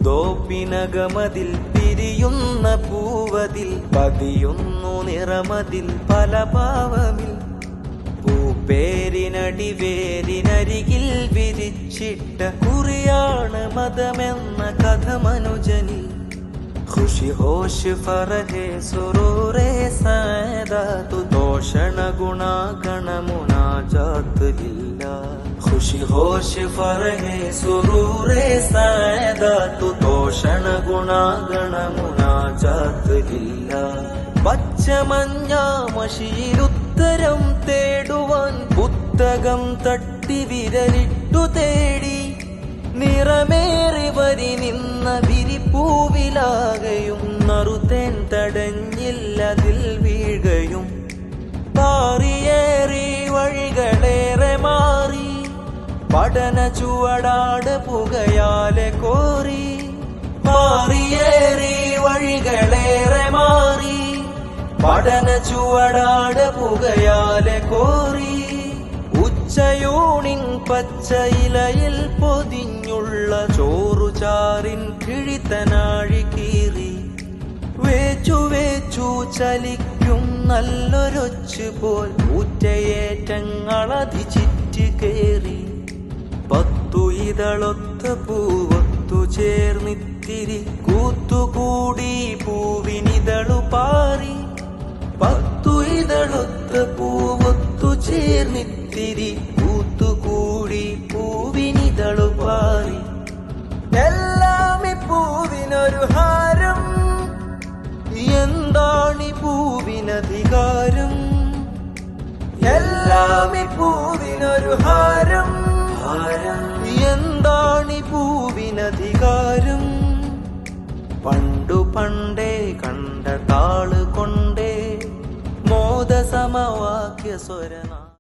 തോപ്പിനകമതിൽ പിരിയുന്ന പൂവതിൽ പതിയുന്നു നിറമതിൽ പല പാവമിൽ പൂപ്പേരിനടിവേരിനരികിൽ വിരിച്ചിട്ട കുറിയാണ് മതമെന്ന കഥ മനുജനിൽ ഖുഷി ഹോഷ് ഫറഹെ സുറൂറെ സാദാതു ദോഷണ ഗുണഗണ മുനാജാത്ത് ലില്ലാ ഖുഷി ഹോഷ് ഫറഹെ സുറൂറെ സാദാതു ദോഷണ ഗുണഗണ മുനാജാത്ത് ലില്ലാ പച്ചമഞ്ഞാമഷിയിലുത്തരം തേടുവാൻ പുസ്തകം തട്ടി വിരലിട്ടു തേടി നിറമേറി വരി നിന്ന വിരിപ്പൂവിലാകയും നറുതേൻ തടഞ്ഞില്ലതിൽ വീഴുകയും പാറിയേറി വഴികളേറെ മാറി പഠന ചുവടാട് പുകയാലെ കോറി മാറിയേറി വഴികളേറെ മാറി പഠന ചുവടാട് പുകയാലെ കോറി ഉച്ചയൂണിൻ പച്ചയിലയിൽ പൊതിഞ്ഞുള്ള ചോറുചാറിൻ കിഴിത്തനാഴി കീറി വേച്ചു വേച്ചു ചലിക്കും നല്ലൊരൊച്ചു പോൽ ഊറ്റയേറ്റങ്ങളതി ചിറ്റി കേറി 10 ഇതളൊത്ത പൂവൊത്തു ചേർന്നിത്തിരി കൂത്തുകൂടി പൂവിനിതളു പാറി 10 ഇതളൊത്ത പൂവൊത്തു ചേർന്നിത്തിരി കൂത്തുകൂടി പൂവിനിതളു പാറി എല്ലാം ഈ പൂവിനൊരു ഹാരം എന്താണി പൂവിനധികാരം എല്ലാം ഈ പൂവിനൊരു ഹാരം എന്താണി പൂവിനധികാരം പണ്ടു പണ്ടേ കണ്ട താള് കൊണ്ടേ മോദ സമവാക്യ സ്വരന